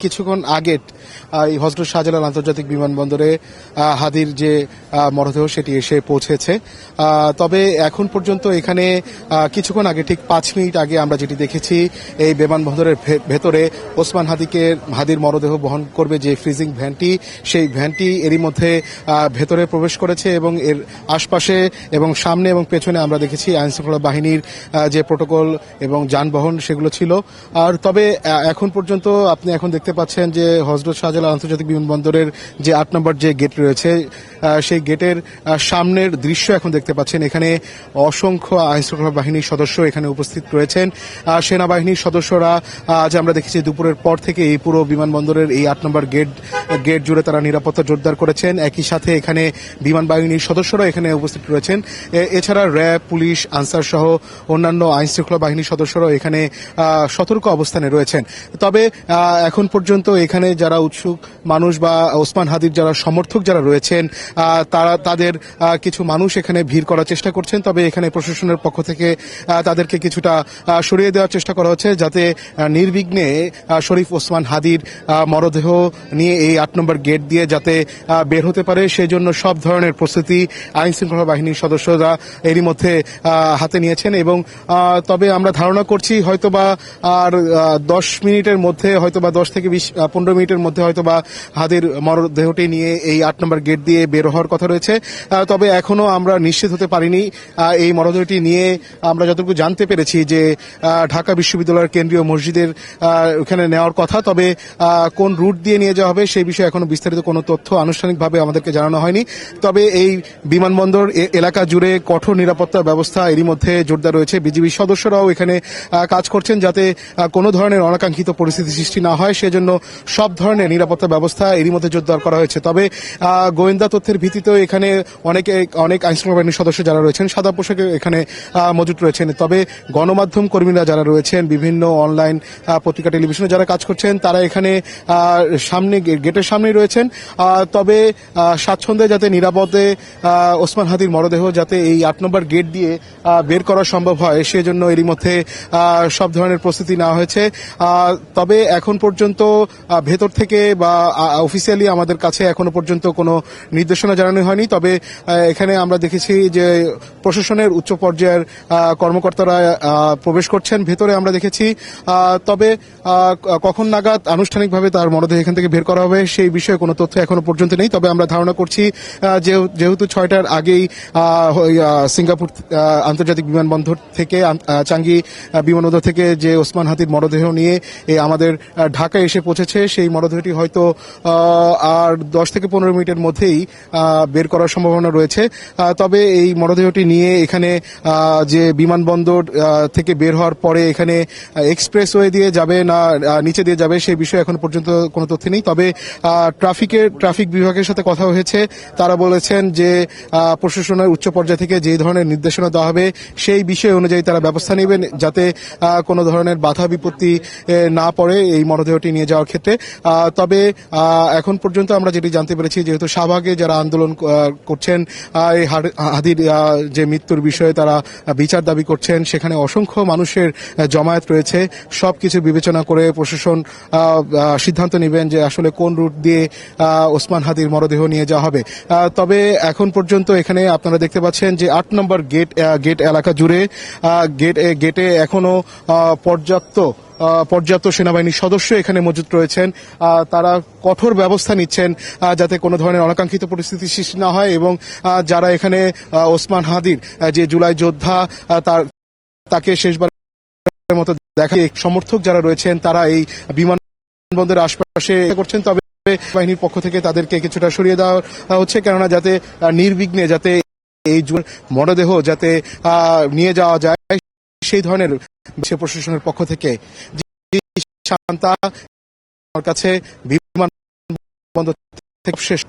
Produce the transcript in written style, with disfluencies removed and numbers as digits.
কিছুক্ষণ আগে এই হযরত শাহজালাল আন্তর্জাতিক বিমানবন্দরে হাদির যে মরদেহ সেটি এসে পৌঁছেছে। তবে এখন পর্যন্ত এখানে কিছুক্ষণ আগে ঠিক 5 মিনিট আগে আমরা যেটি দেখেছি এই বিমানবন্দরের ভেতরে ওসমান হাদির মরদেহ বহন করবে যে ফ্রিজিং ভ্যানটি, সেই ভ্যানটি এরই মধ্যে ভেতরে প্রবেশ করেছে এবং এর আশপাশে এবং সামনে এবং পেছনে আমরা দেখেছি আইনশৃঙ্খলা বাহিনীর যে প্রোটোকল এবং যানবাহন সেগুলো ছিল। আর তবে এখন পর্যন্ত আপনি এখন দেখতে পাচ্ছেন যে হযরত শাহজালাল আন্তর্জাতিক বিমানবন্দরের যে 8 নম্বর যে গেট রয়েছে সেই গেটের সামনের দৃশ্য এখন দেখতে পাচ্ছেন। এখানে অসংখ্য আইনশৃঙ্খলা বাহিনীর সদস্য এখানে উপস্থিত রয়েছেন। সেনাবাহিনীর সদস্যরা আজ আমরা দেখেছি দুপুরের পর থেকে এই পুরো বিমানবন্দরের এই 8 নম্বর গেট জুড়ে তারা নিরাপত্তা জোরদার করেছেন। একই সাথে এখানে বিমান বাহিনীর সদস্যরা এখানে উপস্থিত রয়েছেন। এছাড়া র্যাব, পুলিশ, আনসার সহ অন্যান্য আইনশৃঙ্খলা বাহিনীর সদস্যরাও এখানে সতর্ক অবস্থানে রয়েছেন। তবে এখন পর্যন্ত এখানে যারা উৎসুক মানুষ বা ওসমান হাদির যারা সমর্থক যারা রয়েছেন তাদের কিছু মানুষ এখানে ভিড় করার চেষ্টা করছেন। তবে এখানে প্রশাসনের পক্ষ থেকে তাদেরকে কিছুটা সরিয়ে দেওয়ার চেষ্টা করা হচ্ছে যাতে নির্বিঘ্নে শরীফ ওসমান হাদির মরদেহ নিয়ে এই 8 নম্বর গেট দিয়ে যাতে বের হতে পারে সেই জন্য সব ধরনের প্রস্তুতি আইন শৃঙ্খলা বাহিনীর সদস্যরা এরই মধ্যে হাতে নিয়েছেন। এবং তবে আমরা ধারণা করছি হয়তোবা আর 10 মিনিটের মধ্যে হয়তোবা 10 থেকে 15 মিনিটের মধ্যে হয়তোবা হাদির মরদেহটি নিয়ে এই 8 নম্বর গেট দিয়ে বের হওয়ার কথা রয়েছে। তবে এখনো আমরা নিশ্চিত হতে পারিনি। এই মরদেহটি নিয়ে আমরা যতটুকু জানতে পেরেছি যে ঢাকা বিশ্ববিদ্যালয়ের কেন্দ্রীয় মসজিদের ওখানে নেওয়ার কথা। তবে কোন রুট দিয়ে নিয়ে যাওয়া হবে সেই বিষয়ে এখনো বিস্তারিত কোনো তথ্য আনুষ্ঠানিকভাবে আমাদেরকে জানানো হয়নি। তবে এই বিমানবন্দর এলাকা জুড়ে কঠোর নিরাপত্তা ব্যবস্থা এরই মধ্যে জোরদার রয়েছে। বিজিবি সদস্যরাও এখানে কাজ করছেন যাতে কোনো ধরনের অনাকাঙ্ক্ষিত পরিস্থিতি সৃষ্টি না হয় সেজন্য সব ধরনের নিরাপত্তা ব্যবস্থা এরই মধ্যে জোরদার করা হয়েছে। তবে গোয়েন্দা তথ্যের ভিত্তিতেও এখানে অনেক আইনশৃঙ্খলা বাহিনীর সদস্য যারা রয়েছেন সাদা পোশাকে এখানে মজুত রয়েছেন। তবে গণমাধ্যম কর্মীরা যারা রয়েছেন বিভিন্ন অনলাইন পত্রিকা টেলিভিশনে যারা কাজ করছেন তারা এখানে সামনে গেটের সামনেই রয়েছেন। তবে স্বাচ্ছন্দ্যে যাতে নিরাপদে ওসমান হাদির মরদেহ যাতে এই 8 নম্বর গেট দিয়ে বের করা সম্ভব হয় সেজন্য এরই মধ্যে সব ধরনের প্রস্তুতি নেওয়া হয়েছে। তবে এখন পর্যন্ত ভেতর থেকে বা অফিসিয়ালি আমাদের কাছে এখনো পর্যন্ত কোনো নির্দেশনা জানানো হয়নি। তবে এখানে আমরা দেখেছি যে প্রশাসনের উচ্চ পর্যায়ের কর্মকর্তারা প্রবেশ করছেন ভেতরে আমরা দেখেছি। তবে কখন নাগাদ আনুষ্ঠানিকভাবে তার মরদেহ এখান থেকে বের করা হবে সেই বিষয়ে কোনো তথ্য এখনো পর্যন্ত নেই। তবে আমরা ধারণা করছি যেহেতু 6টার আগেই সিঙ্গাপুর আন্তর্জাতিক বিমানবন্দর থেকে চাঙ্গি বিমানবন্দর থেকে যে ওসমান হাদির মরদেহ নিয়ে আমাদের ঢাকায় এসে পৌঁছেছে সেই মরদেহটি হয়তো আর 10 থেকে 15 মিনিটের মধ্যেই বের করার সম্ভাবনা রয়েছে। তবে এই মরদেহটি নিয়ে এখানে যে বিমানবন্দর থেকে বের হওয়ার পরে এখানে এক্সপ্রেসওয়ে দিয়ে যাবে না নিচে দিয়ে যাবে সেই বিষয়ে এখন পর্যন্ত কোনো তথ্য নেই। তবে ট্রাফিক বিভাগের সাথে কথা হয়েছে, তারা বলেছেন যে প্রশাসনের উচ্চ পর্যায় থেকে যে ধরনের নির্দেশনা দেওয়া হবে সেই বিষয় অনুযায়ী তারা ব্যবস্থা নেবেন যাতে কোনো ধরনের বাধা বিপত্তি না পড়ে এই মরদেহটি নিয়ে যাওয়ার ক্ষেত্রে। তবে এখন পর্যন্ত আমরা যেটি জানতে পেরেছি যেহেতু শাহবাগে যারা আন্দোলন করছেন এই হাদির যে মৃত্যুর বিষয়ে তারা বিচার দাবি করছেন সেখানে অসংখ্য মানুষের জমায়েত রয়েছে। সবকিছু বিবেচনা করে প্রশাসন সিদ্ধান্ত নেবেন যে আসলে কোন রুট দিয়ে ওসমান হাদির মরদেহ নিয়ে যাওয়া হবে। তবে এখন পর্যন্ত এখানে আপনারা দেখতে পাচ্ছেন যে 8 নম্বর গেট এলাকা জুড়ে গেটে এখনো পর্যাপ্ত সেনাবাহিনীর সদস্য এখানে মজুত রয়েছেন। তারা কঠোর ব্যবস্থা নিচ্ছেন যাতে কোনো ধরনের অনাকাঙ্ক্ষিত পরিস্থিতি সৃষ্টি না হয় এবং যারা এখানে ওসমান হাদির যে জুলাই যোদ্ধা তাকে শেষবারের মতো দেখে সমর্থক যারা রয়েছেন তারা এই বিমানবন্দরের আশপাশে করছেন। তবে বাহিনীর পক্ষ থেকে তাদেরকে কিছুটা সরিয়ে দেওয়া হচ্ছে কেননা যাতে নির্বিঘ্নে যাতে এই মরদেহ যাতে নিয়ে যাওয়া যায় সেই ধরনের প্রশাসনের পক্ষ থেকে শান্তা আমার কাছে বিমানবন্দর থেকে শেষ